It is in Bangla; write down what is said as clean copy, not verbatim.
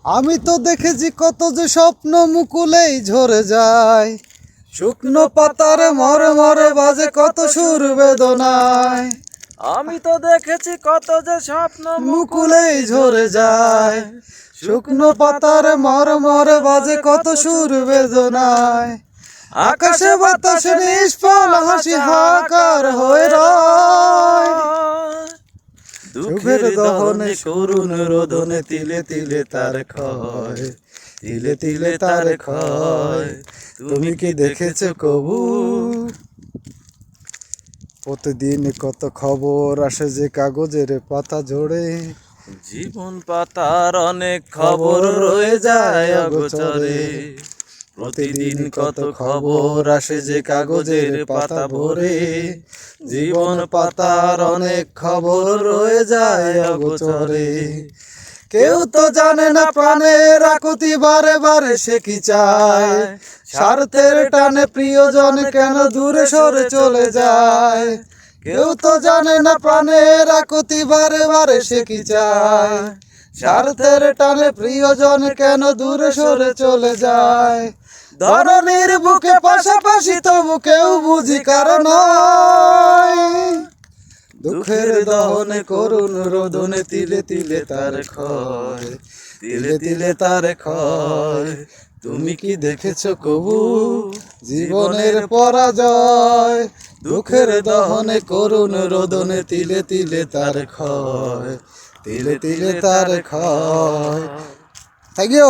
আমি তো দেখেছি কত যে স্বপ্ন মুকুলেই ঝরে যায়, শুকনো পাতার মরে মরে বাজে কত সুর বেদনায়। আমি তো দেখেছি কত যে স্বপ্ন মুকুলেই ঝরে যায়, শুকনো পাতার মরে মরে বাজে কত সুর বেদনায়। আকাশে বাতাসে নিষ্ফল হাসি হাহাকার হয়ে রয়, দুঃখের দহনে করুণ রোদনে তিলে তিলে তার ক্ষয়, তিলে তিলে তার ক্ষয়। তুমি কি দেখেছো কবু? প্রতিদিন কত খবর আসে যে কাগজের পাতা ঝরে, জীবন পাতার অনেক খবর রয়ে যায় অগোচরে। প্রতিদিন কত খবর আসে যে কাগজের পাতা ভরে, জীবন পাতার অনেক খবর রয়ে যায় অগোচরে। কেউ তো জানে না প্রাণের আকুতি বারে বারে সে কি চায়, স্বার্থের টানে প্রিয়জন কেন দূরে সরে চলে যায়। কেউ তো জানে না প্রাণের আকুতি বারে বারে সে কি চায়, স্বার্থের টানে প্রিয়জন কেন দূরে সরে চলে যায়। ধরনীর বুকে পাশাপাশি তবু কেউ বুঝি কারণ দুঃখের দহনে করুণ রোদনে তিলে তিলে তার ক্ষয়, তিলে তিলে তার ক্ষয়। তুমি কি দেখেছো কবু জীবনের পরাজয়? দুঃখের দহনে করুণ রোদনে তিলে তিলে তার ক্ষয়, তিলে তিলে তার ক্ষয়। Thank you.